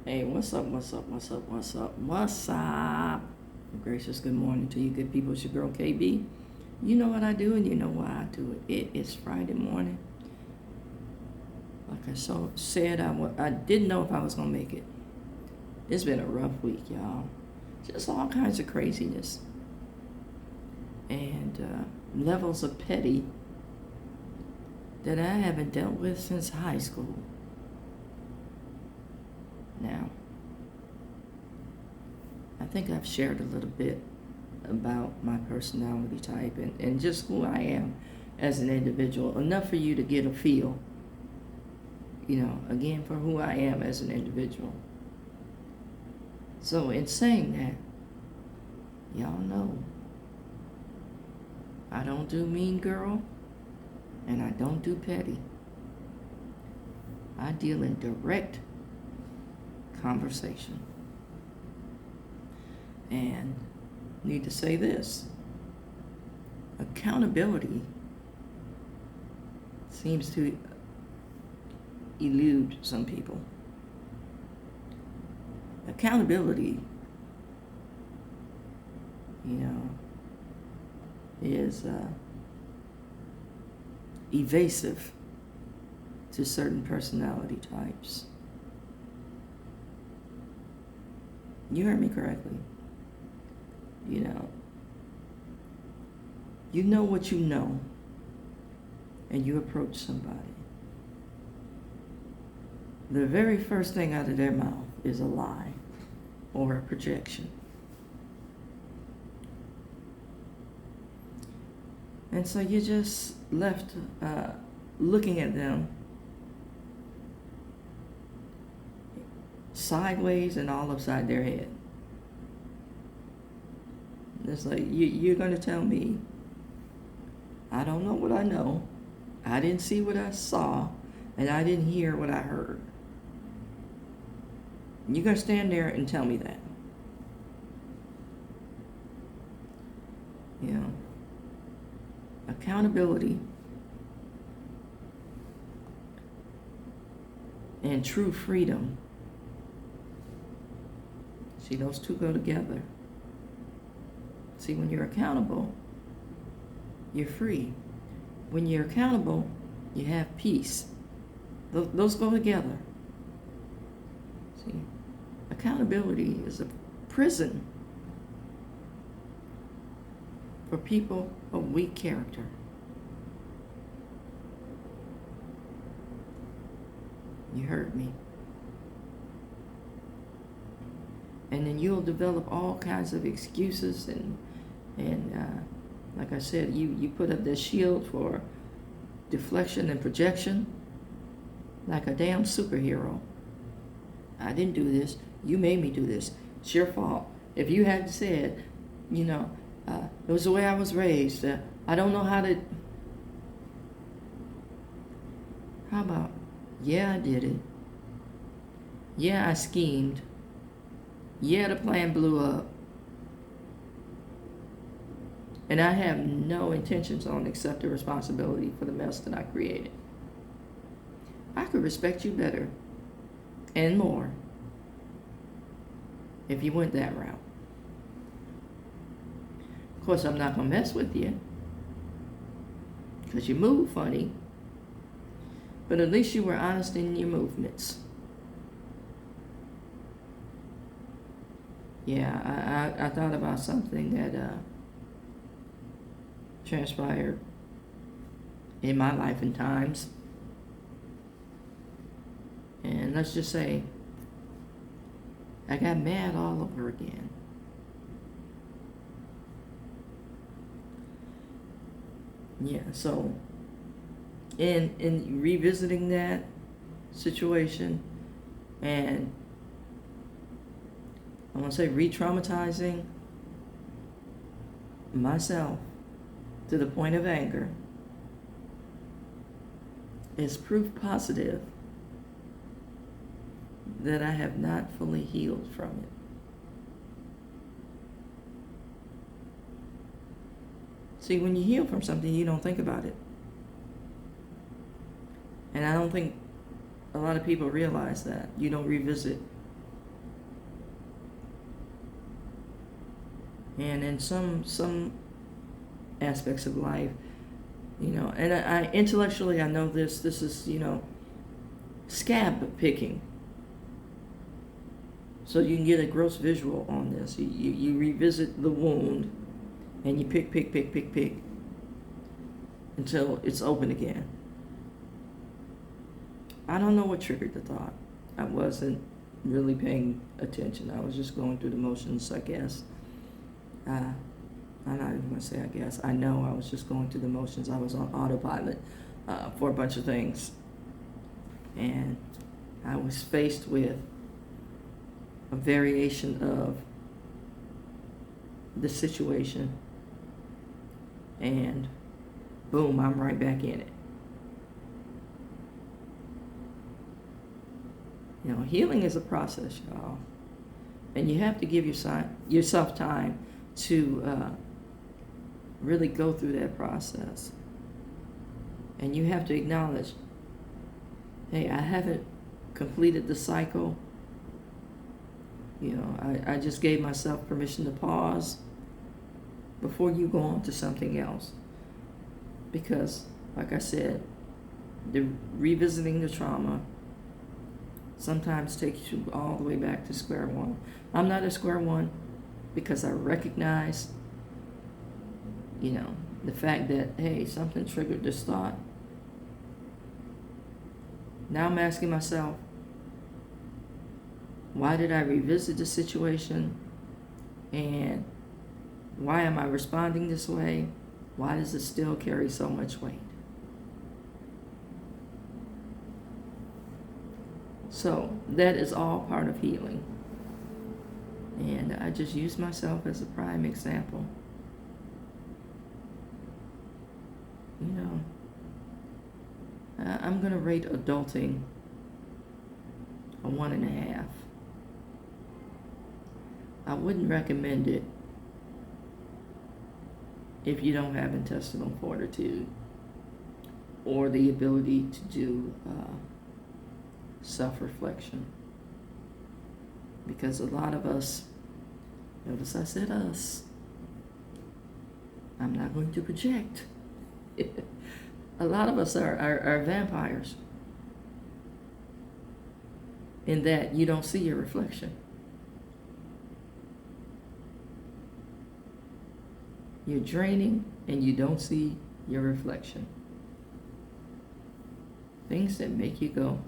Hey, what's up, what's up, what's up, what's up, what's up? Gracious good morning to you good people. It's your girl KB. You know what I do and you know why I do it. It is Friday morning. Like I said, I didn't know if I was going to make it. It's been a rough week, y'all. Just all kinds of craziness. And levels of petty that I haven't dealt with since high school. Now, I think I've shared a little bit about my personality type and just who I am as an individual, enough for you to get a feel, again, for who I am as an individual. So in saying that, y'all know, I don't do mean girl and I don't do petty. I deal in direct conversation. And need to say this. Accountability seems to elude some people. Accountability, is evasive to certain personality types. You heard me correctly. You know what you know, and you approach somebody. The very first thing out of their mouth is a lie or a projection. And so you're just left looking at them sideways and all upside their head. It's like, you're going to tell me, I don't know what I know, I didn't see what I saw, and I didn't hear what I heard. You're going to stand there and tell me that. Accountability and true freedom. See, those two go together. See, when you're accountable, you're free. When you're accountable, you have peace. Those go together. See, accountability is a prison for people of weak character. You heard me. And then you'll develop all kinds of excuses and like I said, you put up this shield for deflection and projection like a damn superhero. I didn't do this. You made me do this. It's your fault. If you had said, it was the way I was raised. I don't know how to. How about, yeah, I did it. Yeah, I schemed. Yeah, the plan blew up. And I have no intentions on accepting responsibility for the mess that I created. I could respect you better and more if you went that route. Of course, I'm not going to mess with you because you move funny, but at least you were honest in your movements. Yeah, I thought about something that transpired in my life and times. And let's just say I got mad all over again. Yeah, so in revisiting that situation and I want to say re-traumatizing myself to the point of anger is proof positive that I have not fully healed from it. See, when you heal from something, you don't think about it. And I don't think a lot of people realize that. You don't revisit And in some aspects of life, and I intellectually I know this is, scab picking. So you can get a gross visual on this. You revisit the wound and you pick until it's open again. I don't know what triggered the thought. I wasn't really paying attention. I was just going through the motions, I guess. I'm not even going to say I guess. I know I was just going through the motions. I was on autopilot for a bunch of things. And I was faced with a variation of the situation. And boom, I'm right back in it. Healing is a process, y'all. And you have to give yourself time to really go through that process. And you have to acknowledge, hey, I haven't completed the cycle. I just gave myself permission to pause before you go on to something else. Because, like I said, revisiting the trauma sometimes takes you all the way back to square one. I'm not at square one because I recognize, the fact that, hey, something triggered this thought. Now I'm asking myself, why did I revisit the situation? And why am I responding this way? Why does it still carry so much weight? So that is all part of healing. And I just use myself as a prime example. I'm going to rate adulting a 1.5. I wouldn't recommend it if you don't have intestinal fortitude or the ability to do self-reflection. Because a lot of us, notice I said us, I'm not going to project. A lot of us are vampires in that you don't see your reflection. You're draining and you don't see your reflection. Things that make you go,